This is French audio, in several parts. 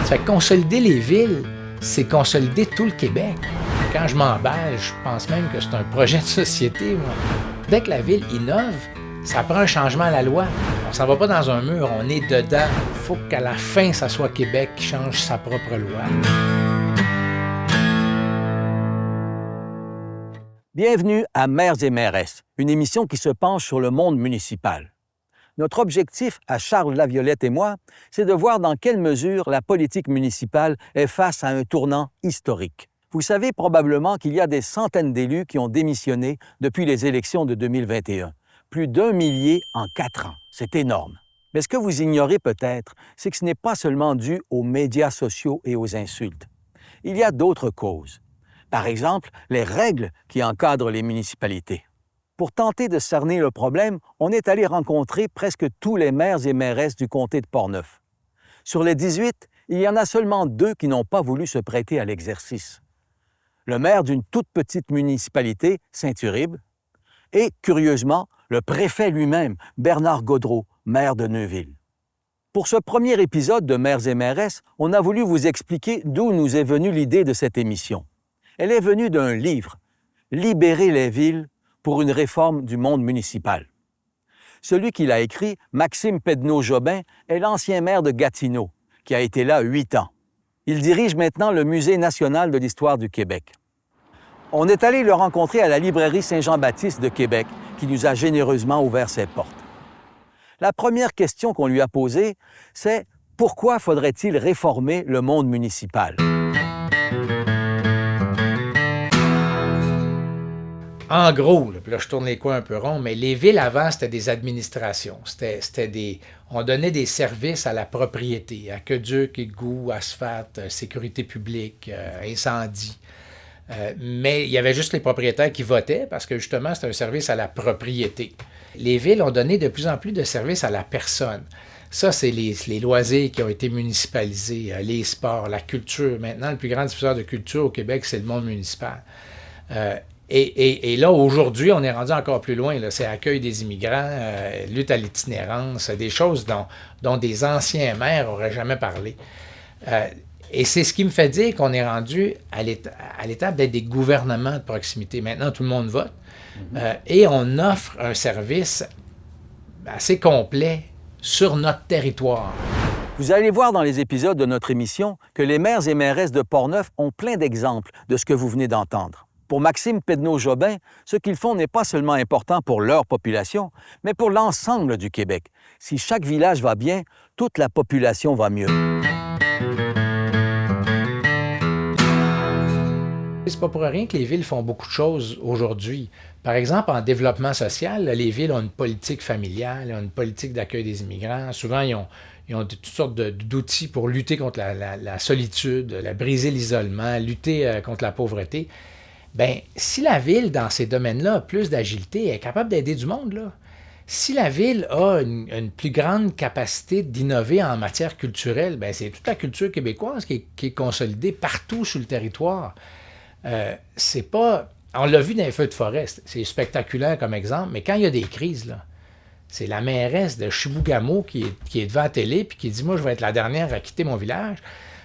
Ça fait que consolider les villes, c'est consolider tout le Québec. Quand je m'emballe, je pense même que c'est un projet de société, moi. Dès que la ville innove, ça prend un changement à la loi. On s'en va pas dans un mur, on est dedans. Il faut qu'à la fin, ça soit Québec qui change sa propre loi. Bienvenue à Maires et Mairesses, une émission qui se penche sur le monde municipal. Notre objectif, à Charles Laviolette et moi, c'est de voir dans quelle mesure la politique municipale est face à un tournant historique. Vous savez probablement qu'il y a des centaines d'élus qui ont démissionné depuis les élections de 2021. Plus d'1 millier en 4 ans. C'est énorme. Mais ce que vous ignorez peut-être, c'est que ce n'est pas seulement dû aux médias sociaux et aux insultes. Il y a d'autres causes. Par exemple, les règles qui encadrent les municipalités. Pour tenter de cerner le problème, on est allé rencontrer presque tous les maires et mairesses du comté de Portneuf. Sur les 18, il y en a seulement 2 qui n'ont pas voulu se prêter à l'exercice. Le maire d'une toute petite municipalité, Saint-Uribe, et, curieusement, le préfet lui-même, Bernard Gaudreault, maire de Neuville. Pour ce premier épisode de Maires et Mairesses, on a voulu vous expliquer d'où nous est venue l'idée de cette émission. Elle est venue d'un livre, « Libérer les villes pour une réforme du monde municipal ». Celui qui l'a écrit, Maxime Pedneau-Jobin, est l'ancien maire de Gatineau, qui a été là 8 ans. Il dirige maintenant le Musée national de l'histoire du Québec. On est allé le rencontrer à la librairie Saint-Jean-Baptiste de Québec, qui nous a généreusement ouvert ses portes. La première question qu'on lui a posée, c'est « Pourquoi faudrait-il réformer le monde municipal ?» En gros, là, puis là, je tourne les coins un peu ronds, mais les villes avant, c'était des administrations. On donnait des services à la propriété, aqueduc, égout, asphalte, sécurité publique, incendie. Mais il y avait juste les propriétaires qui votaient parce que justement, c'était un service à la propriété. Les villes ont donné de plus en plus de services à la personne. Ça, c'est les loisirs qui ont été municipalisés, les sports, la culture. Maintenant, le plus grand diffuseur de culture au Québec, c'est le monde municipal. Et là, aujourd'hui, on est rendu encore plus loin. Là. C'est accueil des immigrants, lutte à l'itinérance, des choses dont des anciens maires n'auraient jamais parlé. Et c'est ce qui me fait dire qu'on est rendu à l'étape d'être des gouvernements de proximité. Maintenant, tout le monde vote. Et on offre un service assez complet sur notre territoire. Vous allez voir dans les épisodes de notre émission que les maires et mairesses de Portneuf ont plein d'exemples de ce que vous venez d'entendre. Pour Maxime Pedneau-Jobin, ce qu'ils font n'est pas seulement important pour leur population, mais pour l'ensemble du Québec. Si chaque village va bien, toute la population va mieux. C'est pas pour rien que les villes font beaucoup de choses aujourd'hui. Par exemple, en développement social, les villes ont une politique familiale, ont une politique d'accueil des immigrants. Souvent, ils ont toutes sortes d'outils pour lutter contre la solitude, briser l'isolement, lutter contre la pauvreté. Bien, si la ville, dans ces domaines-là, a plus d'agilité, est capable d'aider du monde, là. Si la ville a une plus grande capacité d'innover en matière culturelle, bien, c'est toute la culture québécoise qui est consolidée partout sur le territoire. C'est pas... On l'a vu dans les feux de forêt, c'est spectaculaire comme exemple, mais quand il y a des crises, là, c'est la mairesse de Chibougamau qui est devant la télé puis qui dit « Moi, je vais être la dernière à quitter mon village. »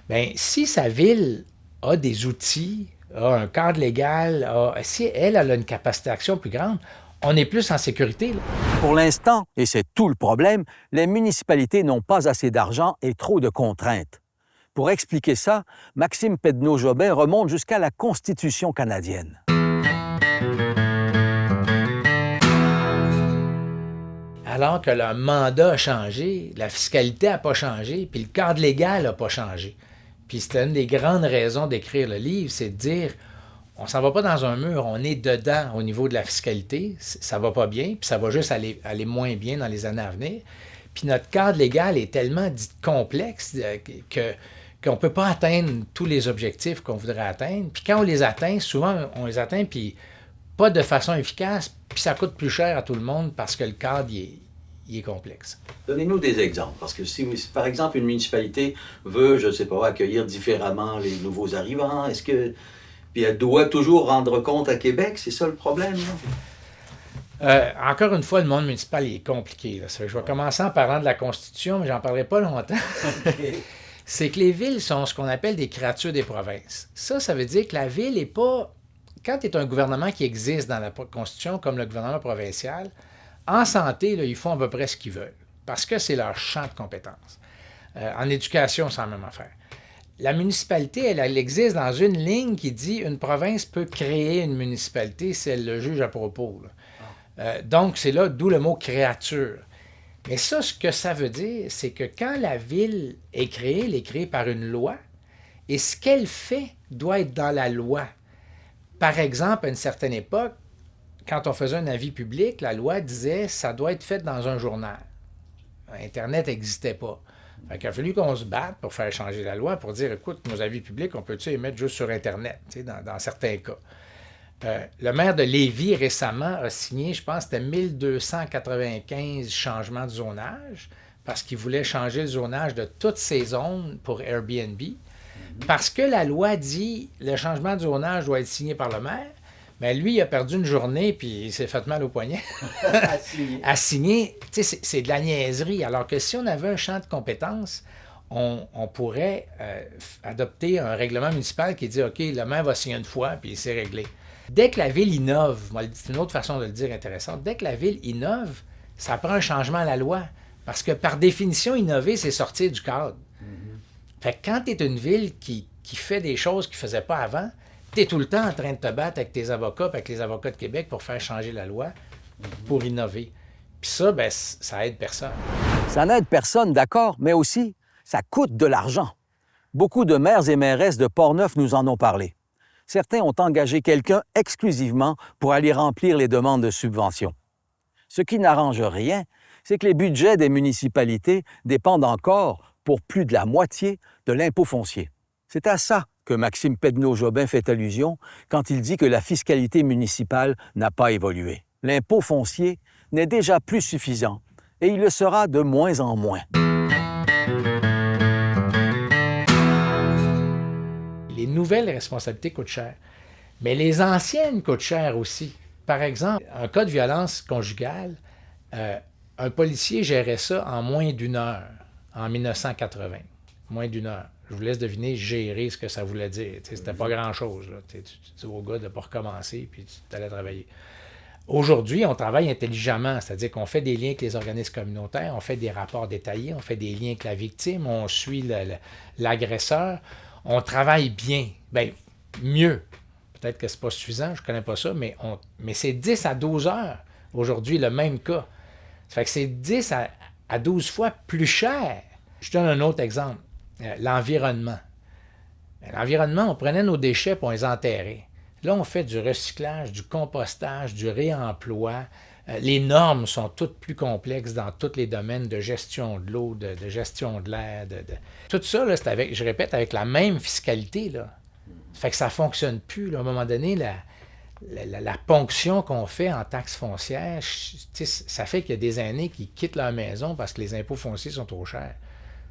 Bien, si sa ville a des outils, a un cadre légal, si elle a une capacité d'action plus grande, on est plus en sécurité. Là. Pour l'instant, et c'est tout le problème, les municipalités n'ont pas assez d'argent et trop de contraintes. Pour expliquer ça, Maxime Pedneau-Jobin remonte jusqu'à la Constitution canadienne. Alors que le mandat a changé, la fiscalité n'a pas changé, puis le cadre légal n'a pas changé. Puis c'était une des grandes raisons d'écrire le livre, c'est de dire, on s'en va pas dans un mur, on est dedans au niveau de la fiscalité, ça va pas bien, puis ça va juste aller moins bien dans les années à venir. Puis notre cadre légal est tellement dit complexe qu'on ne peut pas atteindre tous les objectifs qu'on voudrait atteindre. Puis quand on les atteint, souvent on les atteint, puis pas de façon efficace, puis ça coûte plus cher à tout le monde parce que le cadre, il est complexe. Donnez-nous des exemples, parce que si, par exemple, une municipalité veut, je ne sais pas, accueillir différemment les nouveaux arrivants, est-ce que... Puis elle doit toujours rendre compte à Québec, c'est ça le problème, là? Encore une fois, le monde municipal il est compliqué. Là. Je vais commencer en parlant de la Constitution, mais j'en parlerai pas longtemps. C'est que les villes sont ce qu'on appelle des créatures des provinces. Ça veut dire que la ville n'est pas... Quand tu es un gouvernement qui existe dans la Constitution, comme le gouvernement provincial, en santé, là, ils font à peu près ce qu'ils veulent, parce que c'est leur champ de compétences. En éducation, c'est la même affaire. La municipalité, elle existe dans une ligne qui dit une province peut créer une municipalité si elle le juge à propos. Donc, c'est là d'où le mot créature. Mais ça, ce que ça veut dire, c'est que quand la ville est créée, elle est créée par une loi, et ce qu'elle fait doit être dans la loi. Par exemple, à une certaine époque, quand on faisait un avis public, la loi disait que ça doit être fait dans un journal. Internet n'existait pas. Il a fallu qu'on se batte pour faire changer la loi, pour dire, écoute, nos avis publics, on peut-tu les mettre juste sur Internet, dans certains cas. Le maire de Lévis, récemment, a signé, je pense, c'était 1295 changements de zonage, parce qu'il voulait changer le zonage de toutes ces zones pour Airbnb, parce que la loi dit, le changement de zonage doit être signé par le maire. Mais lui, il a perdu une journée, puis il s'est fait mal au poignet. À signer. Tu sais, c'est de la niaiserie. Alors que si on avait un champ de compétences, on pourrait adopter un règlement municipal qui dit, OK, le maire va signer une fois, puis c'est réglé. Dès que la ville innove, c'est une autre façon de le dire intéressante, dès que la ville innove, ça prend un changement à la loi. Parce que par définition, innover, c'est sortir du cadre. Fait que quand tu es une ville qui fait des choses qu'il ne faisait pas avant, tu es tout le temps en train de te battre avec tes avocats, avec les avocats de Québec pour faire changer la loi, pour innover. Puis ça, ben, ça aide personne. Ça n'aide personne, d'accord, mais aussi, ça coûte de l'argent. Beaucoup de maires et mairesses de Portneuf nous en ont parlé. Certains ont engagé quelqu'un exclusivement pour aller remplir les demandes de subventions. Ce qui n'arrange rien, c'est que les budgets des municipalités dépendent encore, pour plus de la moitié, de l'impôt foncier. C'est à ça que Maxime Pedneau-Jobin fait allusion quand il dit que la fiscalité municipale n'a pas évolué. L'impôt foncier n'est déjà plus suffisant et il le sera de moins en moins. Les nouvelles responsabilités coûtent cher, mais les anciennes coûtent cher aussi. Par exemple, un cas de violence conjugale, un policier gérait ça en moins d'une heure, en 1980. Moins d'une heure. Je vous laisse deviner gérer ce que ça voulait dire. C'était pas grand-chose. Tu dis au gars de ne pas recommencer, puis tu allais travailler. Aujourd'hui, on travaille intelligemment, c'est-à-dire qu'on fait des liens avec les organismes communautaires, on fait des rapports détaillés, on fait des liens avec la victime, on suit l'agresseur, on travaille bien. Bien, mieux. Peut-être que c'est pas suffisant, je ne connais pas ça, mais c'est 10 à 12 heures aujourd'hui, le même cas. Ça fait que c'est 10 à 12 fois plus cher. Je donne un autre exemple. L'environnement. L'environnement, on prenait nos déchets et on les enterrait. Là, on fait du recyclage, du compostage, du réemploi. Les normes sont toutes plus complexes dans tous les domaines de gestion de l'eau, de gestion de l'air. Tout ça, là, c'est avec, je répète, avec la même fiscalité. Là. Ça fait que ça ne fonctionne plus. Là. À un moment donné, la ponction qu'on fait en taxes foncières, ça fait qu'il y a des aînés qui quittent leur maison parce que les impôts fonciers sont trop chers.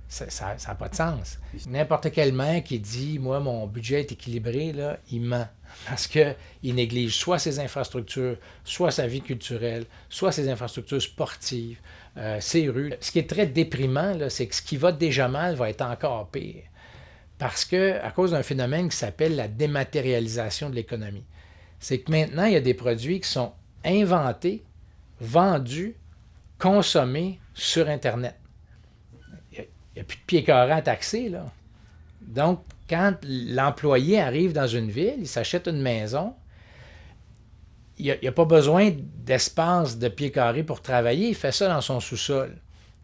Ça n'a pas de sens. N'importe quel maire qui dit « Moi, mon budget est équilibré », là, il ment. Parce qu'il néglige soit ses infrastructures, soit sa vie culturelle, soit ses infrastructures sportives, ses rues. Ce qui est très déprimant, là, c'est que ce qui va déjà mal va être encore pire. Parce que, à cause d'un phénomène qui s'appelle la dématérialisation de l'économie. C'est que maintenant, il y a des produits qui sont inventés, vendus, consommés sur Internet. Il n'y a plus de pieds carrés à taxer, là. Donc, quand l'employé arrive dans une ville, il s'achète une maison, il n'y a pas besoin d'espace de pieds carrés pour travailler, il fait ça dans son sous-sol.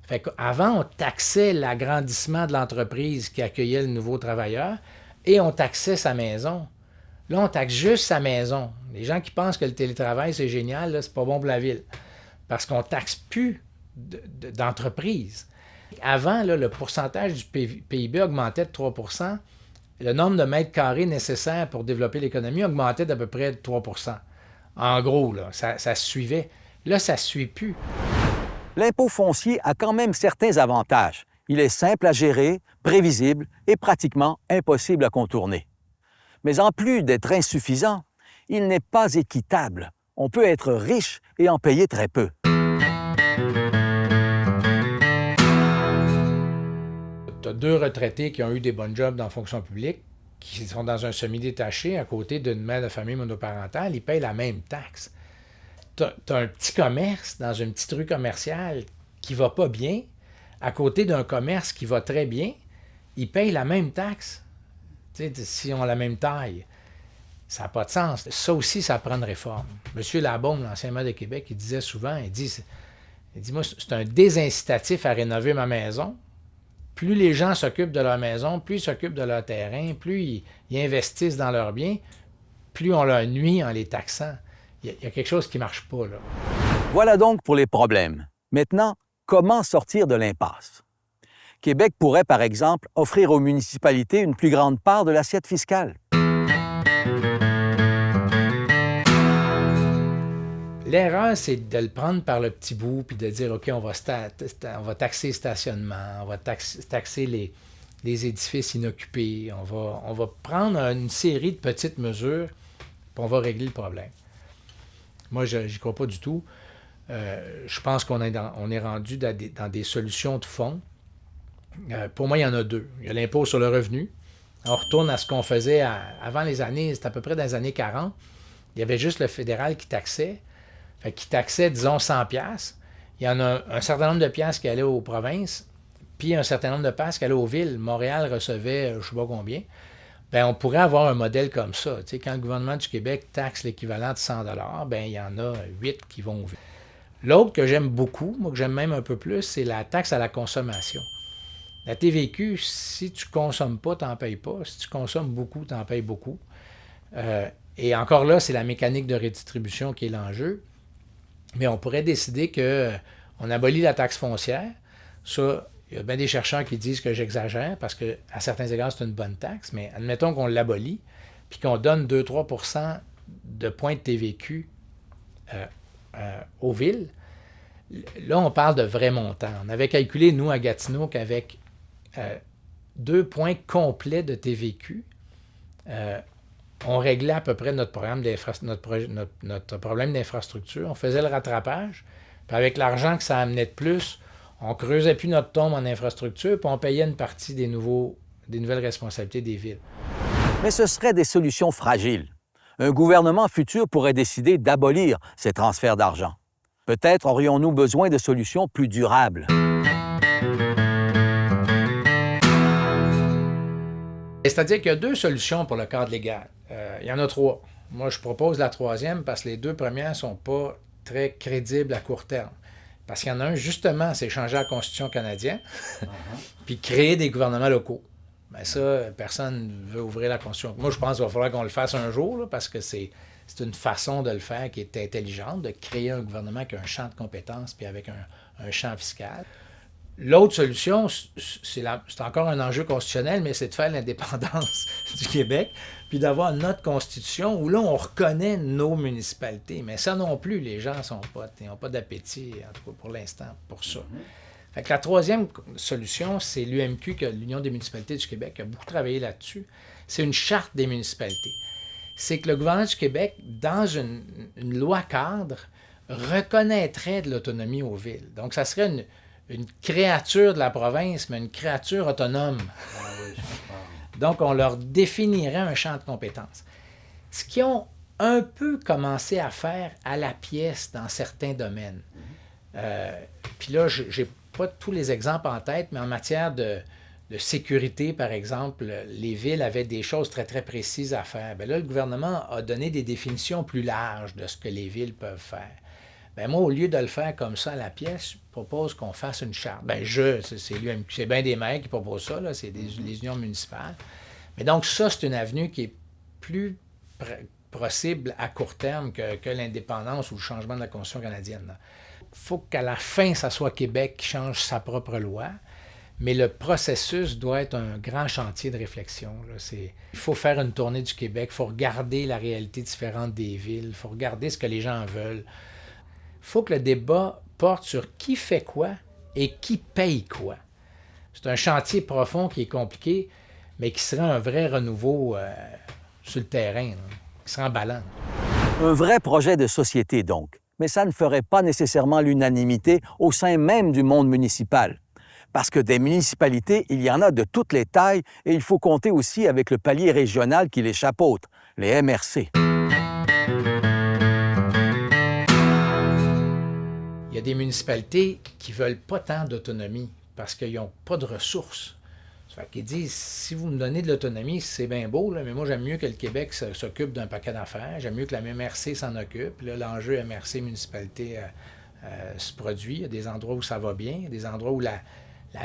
Fait qu'avant, on taxait l'agrandissement de l'entreprise qui accueillait le nouveau travailleur et on taxait sa maison. Là, on taxe juste sa maison. Les gens qui pensent que le télétravail, c'est génial, là, c'est pas bon pour la ville. Parce qu'on ne taxe plus d'entreprise. Avant, là, le pourcentage du PIB augmentait de 3 %. Le nombre de mètres carrés nécessaires pour développer l'économie augmentait d'à peu près de 3 %. En gros, là, ça se suivait. Là, ça ne se suit plus. L'impôt foncier a quand même certains avantages. Il est simple à gérer, prévisible et pratiquement impossible à contourner. Mais en plus d'être insuffisant, il n'est pas équitable. On peut être riche et en payer très peu. Tu as 2 retraités qui ont eu des bons jobs dans la fonction publique, qui sont dans un semi-détaché à côté d'une mère de famille monoparentale, ils payent la même taxe. Tu as un petit commerce dans une petite rue commerciale qui va pas bien, à côté d'un commerce qui va très bien, ils payent la même taxe. Tu sais, si on a la même taille. Ça n'a pas de sens. Ça aussi, ça prend une réforme. M. Labaume, l'ancien maire de Québec, il disait souvent, il dit, moi, c'est un désincitatif à rénover ma maison. Plus les gens s'occupent de leur maison, plus ils s'occupent de leur terrain, plus ils investissent dans leurs biens, plus on leur nuit en les taxant. Il y a quelque chose qui ne marche pas, là. Voilà donc pour les problèmes. Maintenant, comment sortir de l'impasse? Québec pourrait, par exemple, offrir aux municipalités une plus grande part de l'assiette fiscale. L'erreur, c'est de le prendre par le petit bout puis de dire, OK, on va taxer le stationnement, on va taxer les édifices inoccupés, on va prendre une série de petites mesures puis on va régler le problème. Moi, je n'y crois pas du tout. Je pense qu'on est rendu dans des solutions de fond. Pour moi, il y en a 2. Il y a l'impôt sur le revenu. On retourne à ce qu'on faisait avant les années, c'était à peu près dans les années 40. Il y avait juste le fédéral qui taxait. Fait qu'il taxait, disons, 100 $. Il y en a un certain nombre de piastres qui allaient aux provinces, puis un certain nombre de piastres qui allaient aux villes. Montréal recevait je ne sais pas combien. Bien, on pourrait avoir un modèle comme ça. Tu sais, quand le gouvernement du Québec taxe l'équivalent de 100 $, bien, il y en a 8 qui vont aux villes. L'autre que j'aime beaucoup, moi que j'aime même un peu plus, c'est la taxe à la consommation. La TVQ, si tu ne consommes pas, tu n'en payes pas. Si tu consommes beaucoup, tu en payes beaucoup. Et encore là, c'est la mécanique de redistribution qui est l'enjeu. Mais on pourrait décider qu'on abolit la taxe foncière. Ça, il y a bien des chercheurs qui disent que j'exagère parce qu'à certains égards, c'est une bonne taxe. Mais admettons qu'on l'abolit puis qu'on donne 2-3 % de points de TVQ aux villes. Là, on parle de vrais montants. On avait calculé, nous, à Gatineau, qu'avec 2 points complets de TVQ, on réglait à peu près notre problème d'infrastructure. On faisait le rattrapage. Puis avec l'argent que ça amenait de plus, on ne creusait plus notre tombe en infrastructure, puis on payait une partie des nouvelles responsabilités des villes. Mais ce seraient des solutions fragiles. Un gouvernement futur pourrait décider d'abolir ces transferts d'argent. Peut-être aurions-nous besoin de solutions plus durables. C'est-à-dire qu'il y a 2 solutions pour le cadre légal. Il y en a 3. Moi, je propose la 3e parce que les 2 premières ne sont pas très crédibles à court terme. Parce qu'il y en a un, justement, c'est changer la Constitution canadienne, puis créer des gouvernements locaux. Bien ça, personne ne veut ouvrir la Constitution. Moi, je pense qu'il va falloir qu'on le fasse un jour, là, parce que c'est une façon de le faire qui est intelligente, de créer un gouvernement qui a un champ de compétences puis avec un champ fiscal. L'autre solution, c'est encore un enjeu constitutionnel, mais c'est de faire l'indépendance du Québec, puis d'avoir notre constitution où là, on reconnaît nos municipalités. Mais ça non plus, les gens n'ont pas d'appétit, en tout cas pour l'instant, pour ça. Fait que la 3e solution, c'est l'UMQ, l'Union des municipalités du Québec, qui a beaucoup travaillé là-dessus. C'est une charte des municipalités. C'est que le gouvernement du Québec, dans une loi cadre, reconnaîtrait de l'autonomie aux villes. Donc, ça serait une créature de la province, mais une créature autonome. Donc, on leur définirait un champ de compétences. Ce qu'ils ont un peu commencé à faire à la pièce dans certains domaines. Puis là, je n'ai pas tous les exemples en tête, mais en matière de sécurité, par exemple, les villes avaient des choses très, très précises à faire. Bien là, le gouvernement a donné des définitions plus larges de ce que les villes peuvent faire. Bien, moi, au lieu de le faire comme ça à la pièce, je propose qu'on fasse une charte. Bien, c'est bien des maires qui proposent ça, là, c'est les unions municipales. Mais donc, ça, c'est une avenue qui est plus possible à court terme que l'indépendance ou le changement de la Constitution canadienne. Il faut qu'à la fin, ça soit Québec qui change sa propre loi, mais le processus doit être un grand chantier de réflexion. Là. Il faut faire une tournée du Québec, il faut regarder la réalité différente des villes, il faut regarder ce que les gens veulent. Il faut que le débat porte sur qui fait quoi et qui paye quoi. C'est un chantier profond qui est compliqué, mais qui serait un vrai renouveau sur le terrain, là, qui serait emballant. Un vrai projet de société, donc. Mais ça ne ferait pas nécessairement l'unanimité au sein même du monde municipal. Parce que des municipalités, il y en a de toutes les tailles et il faut compter aussi avec le palier régional qui les chapeaute, les MRC. Il y a des municipalités qui ne veulent pas tant d'autonomie parce qu'ils n'ont pas de ressources. Ça fait qu'ils disent, si vous me donnez de l'autonomie, c'est bien beau, là, mais moi j'aime mieux que le Québec s'occupe d'un paquet d'affaires, j'aime mieux que la MRC s'en occupe. Là, l'enjeu MRC municipalité se produit. Il y a des endroits où ça va bien, il y a des endroits où la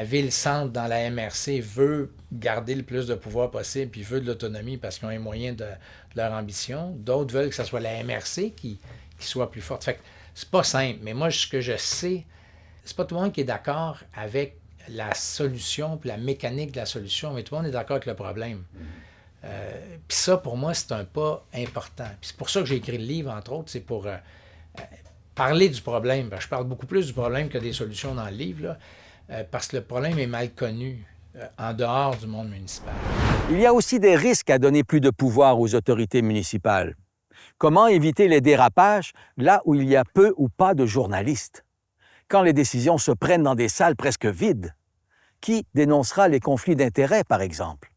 ville-centre dans la MRC veut garder le plus de pouvoir possible puis veut de l'autonomie parce qu'ils ont les moyens de leur ambition. D'autres veulent que ce soit la MRC qui soit plus forte. Fait que c'est pas simple, mais moi, ce que je sais, c'est pas tout le monde qui est d'accord avec la solution puis la mécanique de la solution, mais tout le monde est d'accord avec le problème. Puis ça, pour moi, c'est un pas important. Puis c'est pour ça que j'ai écrit le livre, entre autres, c'est pour parler du problème. Je parle beaucoup plus du problème que des solutions dans le livre, là, parce que le problème est mal connu en dehors du monde municipal. Il y a aussi des risques à donner plus de pouvoir aux autorités municipales. Comment éviter les dérapages là où il y a peu ou pas de journalistes? Quand les décisions se prennent dans des salles presque vides? Qui dénoncera les conflits d'intérêts, par exemple?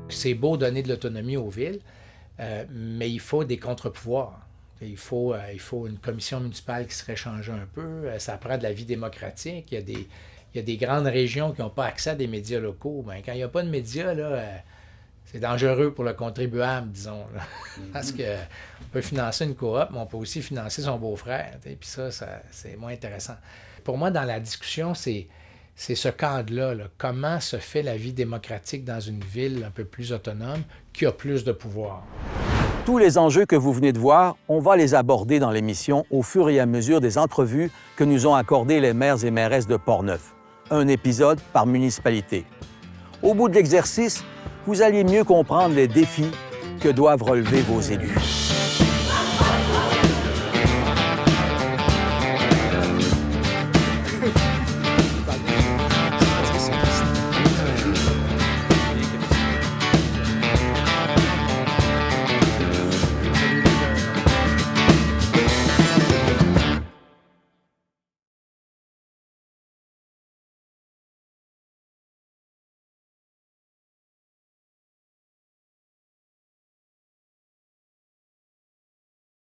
C'est beau donner de l'autonomie aux villes, mais il faut des contre-pouvoirs. Il faut une commission municipale qui se réchange un peu. Ça prend de la vie démocratique. Il y a des grandes régions qui n'ont pas accès à des médias locaux. Bien, quand il n'y a pas de médias, là, c'est dangereux pour le contribuable, disons. Là. Parce qu'on peut financer une coop, mais on peut aussi financer son beau-frère. Puis ça, c'est moins intéressant. Pour moi, dans la discussion, c'est ce cadre-là. Là. Comment se fait la vie démocratique dans une ville un peu plus autonome qui a plus de pouvoir? Tous les enjeux que vous venez de voir, on va les aborder dans l'émission au fur et à mesure des entrevues que nous ont accordées les maires et mairesses de Portneuf. Un épisode par municipalité. Au bout de l'exercice, vous alliez mieux comprendre les défis que doivent relever vos élus.